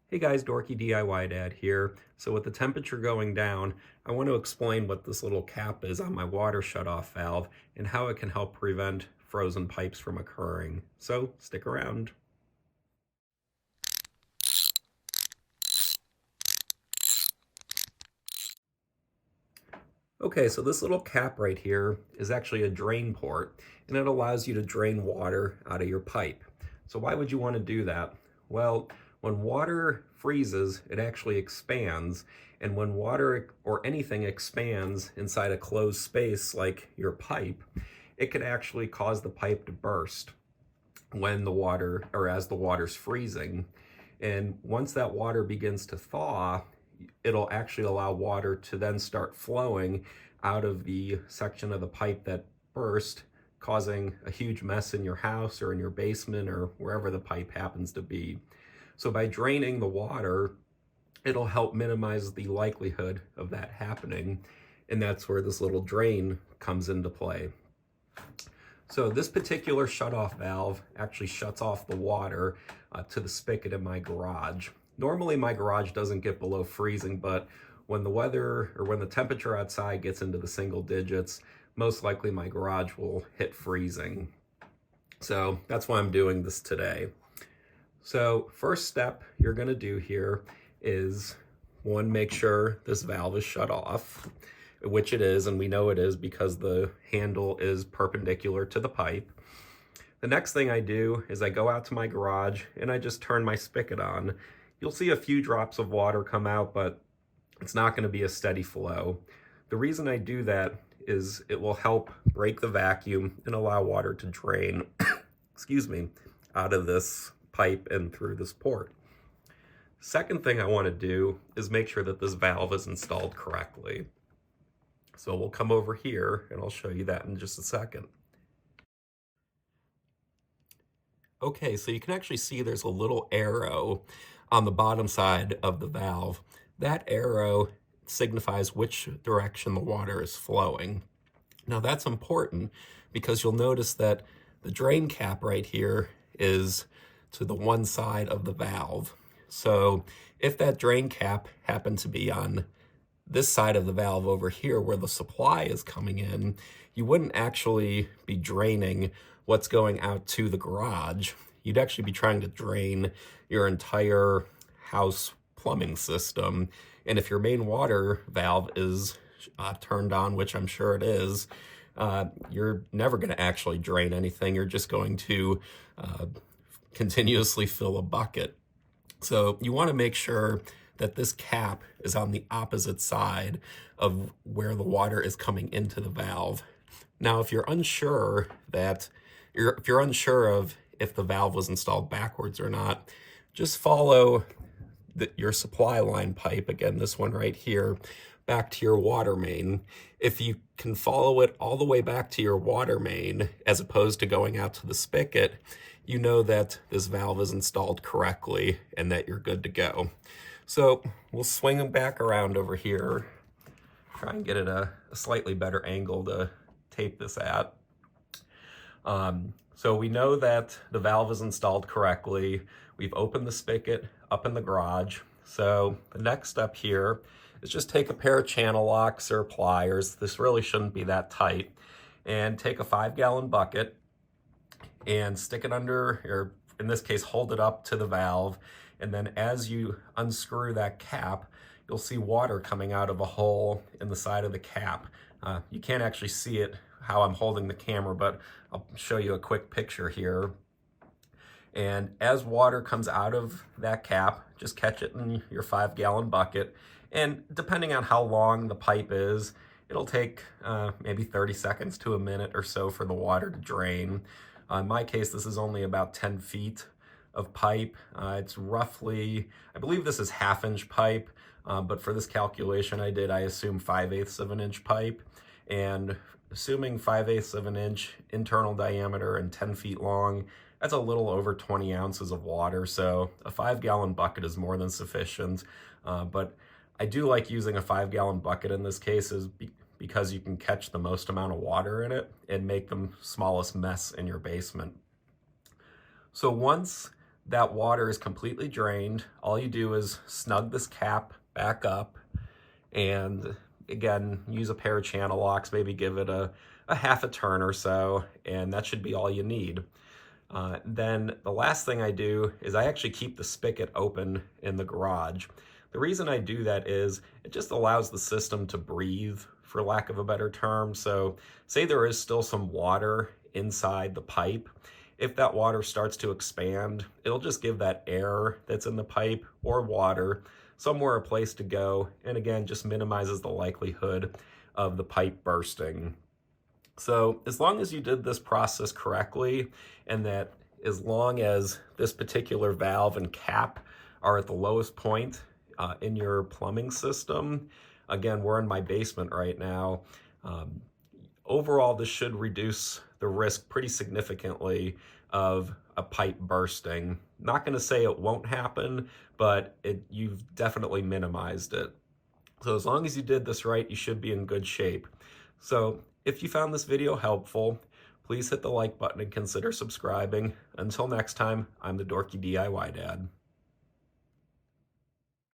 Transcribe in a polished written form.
Hey guys, Dorky DIY Dad here. So with the temperature going down, I want to explain what this little cap is on my water shutoff valve and how it can help prevent frozen pipes from occurring. So stick around. Okay, so this little cap right here is actually a drain port, and it allows you to drain water out of your pipe. So why would you want to do that? Well, when water freezes, it actually expands, and when water or anything expands inside a closed space like your pipe, it can actually cause the pipe to burst when the water, or as the water's freezing. And once that water begins to thaw, it'll actually allow water to then start flowing out of the section of the pipe that burst, causing a huge mess in your house or in your basement or wherever the pipe happens to be. So by draining the water, it'll help minimize the likelihood of that happening. And that's where this little drain comes into play. So this particular shutoff valve actually shuts off the water to the spigot in my garage. Normally my garage doesn't get below freezing, but when the weather or when the temperature outside gets into the single digits, most likely my garage will hit freezing. So that's why I'm doing this today. So first step you're gonna do here is one, make sure this valve is shut off, which it is, and we know it is because the handle is perpendicular to the pipe. The next thing I do is I go out to my garage and I just turn my spigot on. You'll see a few drops of water come out, but it's not going to be a steady flow. The reason I do that is it will help break the vacuum and allow water to drain, excuse me, out of this pipe and through this port. Second thing I want to do is make sure that this valve is installed correctly. So we'll come over here and I'll show you that in just a second. Okay, so you can actually see there's a little arrow on the bottom side of the valve. That arrow signifies which direction the water is flowing. Now that's important because you'll notice that the drain cap right here is to the one side of the valve. So if that drain cap happened to be on this side of the valve over here where the supply is coming in, you wouldn't actually be draining what's going out to the garage. You'd actually be trying to drain your entire house plumbing system. And if your main water valve is turned on, which I'm sure it is, you're never going to actually drain anything. You're just going to continuously fill a bucket. So you want to make sure that this cap is on the opposite side of where the water is coming into the valve. Now, if you're unsure of if the valve was installed backwards or not, just follow your supply line pipe, again, this one right here, back to your water main. If you can follow it all the way back to your water main, as opposed to going out to the spigot, you know that this valve is installed correctly and that you're good to go. So we'll swing them back around over here, try and get it a slightly better angle to tape this at. So we know that the valve is installed correctly. We've opened the spigot up in the garage. So the next step here is just take a pair of channel locks or pliers. This really shouldn't be that tight. And take a 5-gallon bucket and stick it under, or in this case, hold it up to the valve. And then as you unscrew that cap, you'll see water coming out of a hole in the side of the cap. You can't actually see it how I'm holding the camera, but I'll show you a quick picture here. And as water comes out of that cap, just catch it in your 5-gallon bucket. And depending on how long the pipe is, it'll take maybe 30 seconds to a minute or so for the water to drain. In my case, this is only about 10 feet of pipe. It's roughly, I believe this is 1/2-inch pipe, but for this calculation I assume 5/8 of an inch pipe. And assuming 5/8 of an inch internal diameter and 10 feet long, that's a little over 20 ounces of water. So a 5-gallon bucket is more than sufficient. But I do like using a 5-gallon bucket in this case because you can catch the most amount of water in it and make the smallest mess in your basement. So once that water is completely drained, all you do is snug this cap back up and again, use a pair of channel locks, maybe give it a half a turn or so, and that should be all you need. Then the last thing I do is I actually keep the spigot open in the garage. The reason I do that is it just allows the system to breathe, for lack of a better term. So say there is still some water inside the pipe. If that water starts to expand, it'll just give that air that's in the pipe or water somewhere a place to go, and again, just minimizes the likelihood of the pipe bursting. So as long as you did this process correctly, and that as long as this particular valve and cap are at the lowest point in your plumbing system, again, we're in my basement right now, overall this should reduce the risk pretty significantly of a pipe bursting. Not going to say it won't happen, but you've definitely minimized it. So as long as you did this right, you should be in good shape. So if you found this video helpful, please hit the like button and consider subscribing. Until next time, I'm the Dorky DIY Dad.